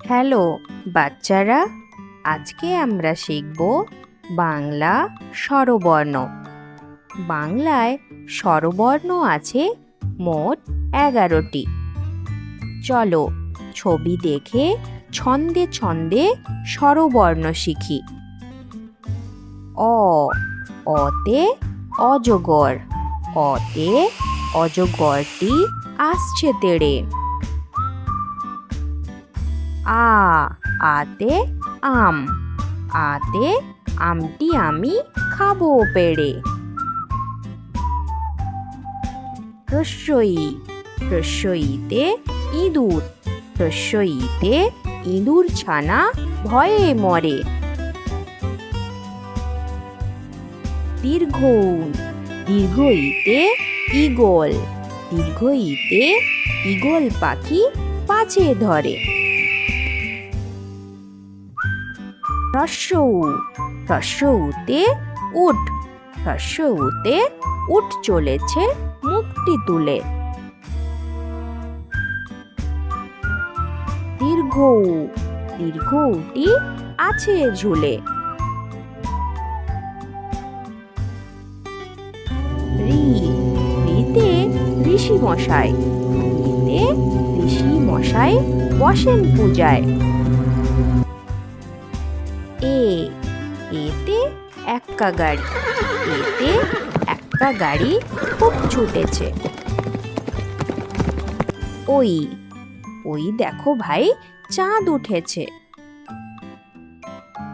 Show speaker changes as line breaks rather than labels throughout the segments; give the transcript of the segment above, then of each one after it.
Hello বাচ্চারা, আজকে আমরা শিখব বাংলা স্বরবর্ণ। বাংলায় স্বরবর্ণ আছে মোট ১১টি। চলো ছবি দেখে ছন্দে ছন্দে স্বরবর্ণ শিখি। অ, অতে অজগর, অতে অজগরটি আসছে তেড়ে। আ, আতে আম, আতে আমটি আমি খাবো পেড়ে। রস্যই, রস্যইতে ইঁদুর, রস্যইতে ইঁদুর ছানা ভয়ে মরে। দীর্ঘ, দীর্ঘইতে ঈগল, দীর্ঘইতে ঈগল পাখি পাছে ধরে। রস্যৌ, রস্যৌতে উট, রস্যৌতে উট চলেছে মুখটি তুলে। দীর্ঘ, দীর্ঘটি আছে ঝুলে। ঋ, ঋতে ঋষি মশাই, ঋতে ঋষি মশাই বসেন পূজায়। এ, এতে এক্কা গাড়ি, এতে এক্কা গাড়ি খুব ছুটেছে। ওই, ওই দেখো ভাই চাঁদ উঠেছে।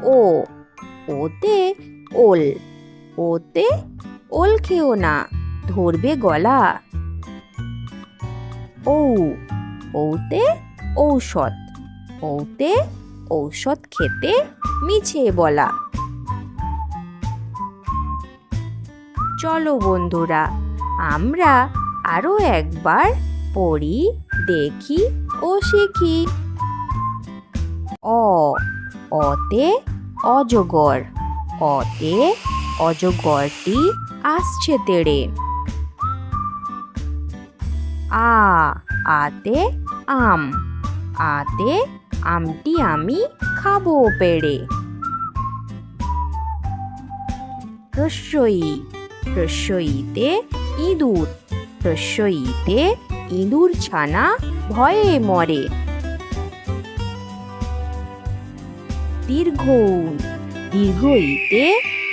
ও, ওতে ওল, ওতে ওল খেও না ধরবে গলা। ঔ, ওতে ঔষধ, ওতে ঔষধ খেতে মিছে বলা। চলো বন্ধুরা, আমরা আরো একবার পড়ি, দেখি ও শিখি। অ, অতে অজগর, অতে অজগরটি আসছে তেড়ে। আ, আতে আম, আতে আমটি আমি খাবো পেড়ে। রস্যই, রস্যইতে ইঁদুর, রস্যইতে ইঁদুর ছানা ভয়ে মরে। দীর্ঘ, দীর্ঘইতে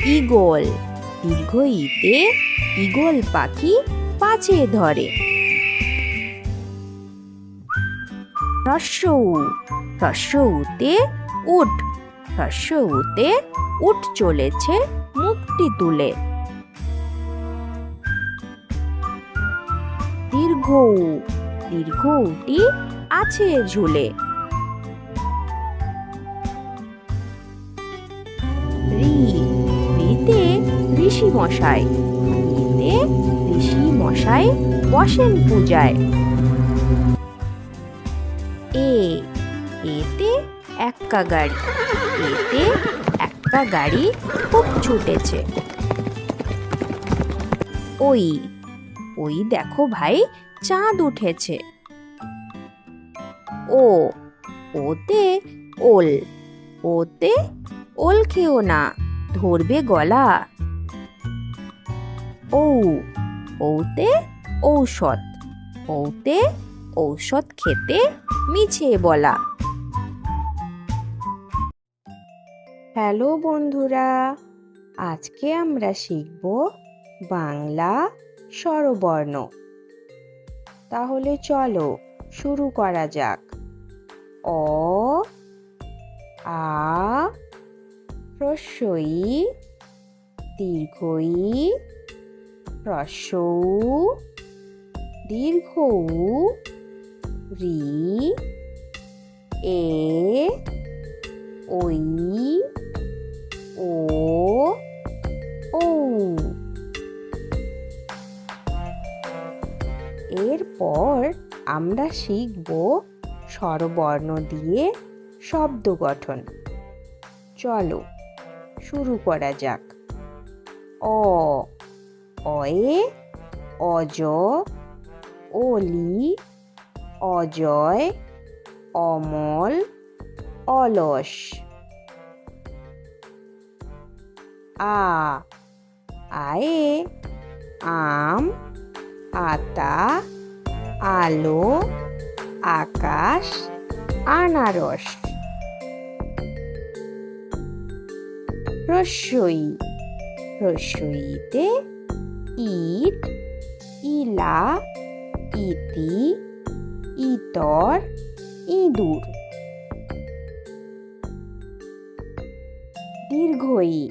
ঈগল, দীর্ঘইতে ঈগল পাখি পাছে ধরে। রস্যৌ, রস্যৌতে উট, রস্যৌতে উট চলেছে মুখটি তুলে। দীর্ঘ, দীর্ঘটি আছে ঝুলে। ঋ, ঋতে ঋষি মশাই, ঋতে ঋষি মশাই বসেন পূজায়। এ, এতে এক্কা গাড়ি, এতে এক্কা গাড়ি খুব ছুটেছে। ওই, ওই দেখো ভাই চাঁদ উঠেছে। ও, ওতে ওল, ওতে ওল খেও না ধরবে গলা। ঔ, ওতে ঔষধ, ওতে ঔষধ খেতে মিছে বলা। হ্যালো বন্ধুরা, আজকে আমরা শিখব বাংলা স্বরবর্ণ। তাহলে চলো শুরু করা যাক। অ, আ, হ্রস্বই, দীর্ঘই, হ্রস্বৌ, দীর্ঘৌ, ঋ, এ, ওই, ও, ঔ। এরপর আমরা শিখব স্বরবর্ণ দিয়ে শব্দ গঠন। চলো শুরু করা যাক। অ, অয়ে অজ, অলি, অজয়, অমল, অলস। আয়ে আম, আতা, আলো, আকাশ, আনারস। রস্যই। রস্যইতে ইট, ইলা, ইতি, ইতর, ইঁদুর। দীর্ঘই।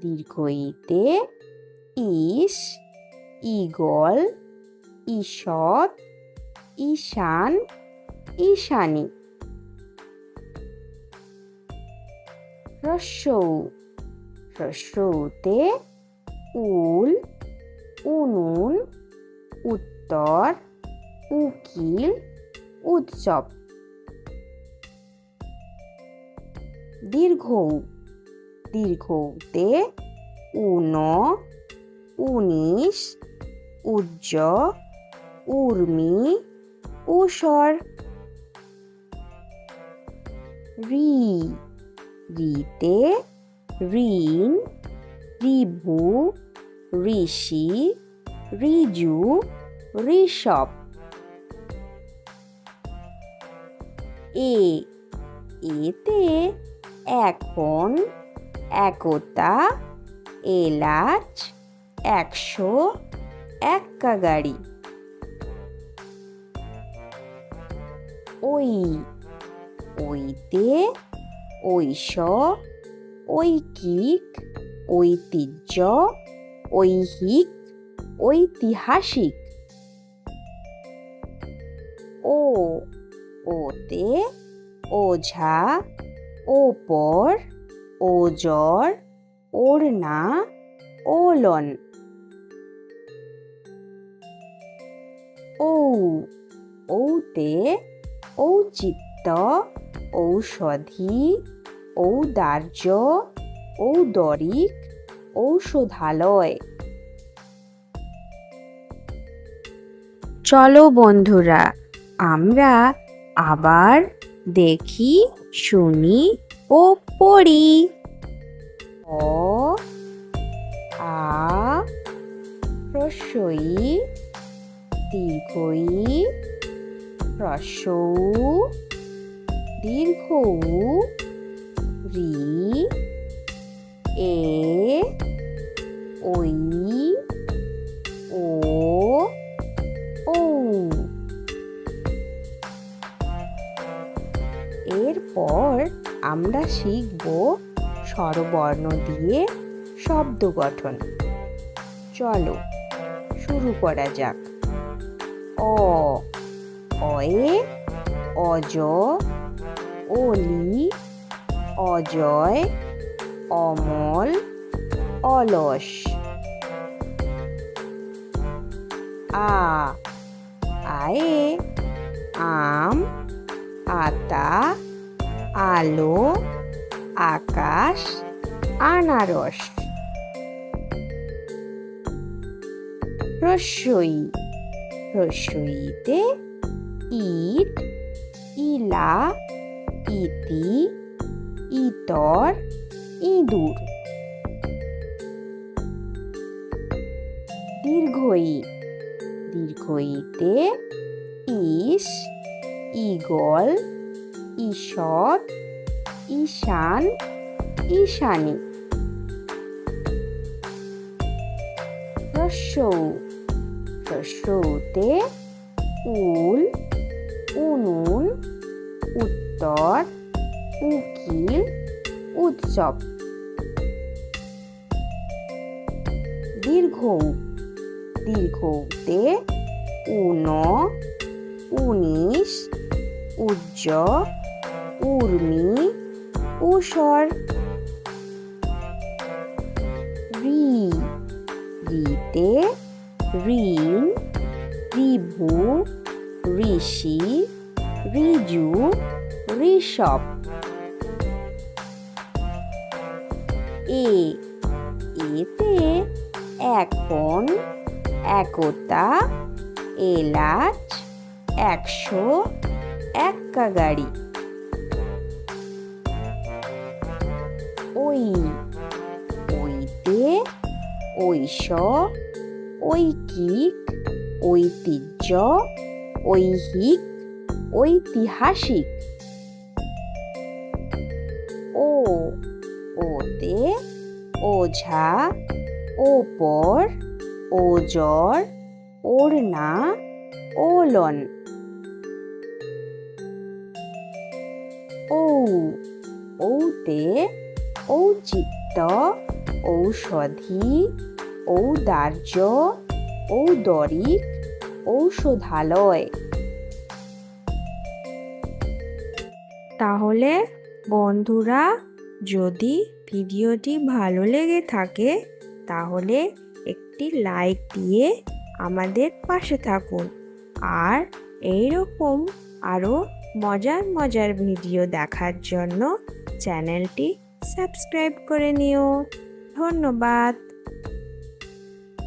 দীর্ঘইতে ইস, ঈগল, ঈষৎ, ঈশান, ঈশানী। হ্রস্বউ। হ্রস্বউতে উল, উনুন, উত্তর, উকিল, উৎসব। দীর্ঘউ। দীর্ঘউতে ঊন, উনিশ, উজ্জ, উর্মি, ঊষর। ঋ। ঋতে ঋণ, ঋভু, ঋষি, ঋজু, ঋষভ। এ। এতে এখন, একতা, এলাচ, ১০০, এক্কা গাড়ি। ঐ। ঐতে ঐশ, ঐকিক, ঐতিহ্য, ঐহিক, ঐতিহাসিক। ও। ওতে ওঝা, ওপর, ওজর, ওড়না, ওলন। ঔ। ঔতে ঔচিত্য, ঔষধি, ঔদার্য, ঔদরিক, ঔষধালয়। চলো বন্ধুরা, আমরা আবার দেখি, শুনি ও পড়ি। অ, আ, হ্রস্বই, দীর্ঘই, হ্রস্বউ, দীর্ঘউ, ঋ, এ, ঐ, ও, ঔ। এরপর আমরা শিখব স্বরবর্ণ দিয়ে শব্দ গঠন। চলো শুরু করা যাক। অ। অয়ে অজ, অলি, অজয়, অমল, অলস। আ। আয়ে আম, আতা, আলো, আকাশ, আনারস। হ্রস্বই। হ্রস্বইতে ইট, ইলা, ইতি, ইতর, ইঁদুর। দীর্ঘই। দীর্ঘইতে ইস, ঈগল, ঈষৎ, ঈশান, ঈশানী। হ্রস্বউ। হ্রস্বউতে উল, উনুন, উত্তর, উকিল, উৎসব। দীর্ঘউ। দীর্ঘউতে ঊন, উনিশ, উজ্জ, উর্মি, ঊষর। ঋ। ঋতে ঋণ, ঋভু, ঋষি, ঋজু, ঋষভ। এ। এতে এখন, একতা, এলাচ, ১০০, এক্কা গাড়ি। ঐ, ঐতে ঐশ, ঐকিক, ঐতিহ্য, ঐহিক, ঐতিহাসিক। ও, ওতে ওঝা, ওপর, ওজর, ওড়না, ওলন। ঔ, ঔতে ঔচিত্য, ঔষধি, ঔদার্য, ঔদরিক, ঔষধালয়। তাহলে বন্ধুরা, যদি ভিডিওটি ভালো লেগে থাকে তাহলে একটি লাইক দিয়ে আমাদের পাশে থাকুন, আর এইরকম আরও মজার মজার ভিডিও দেখার জন্য চ্যানেলটি সাবস্ক্রাইব করে নিও। ধন্যবাদ।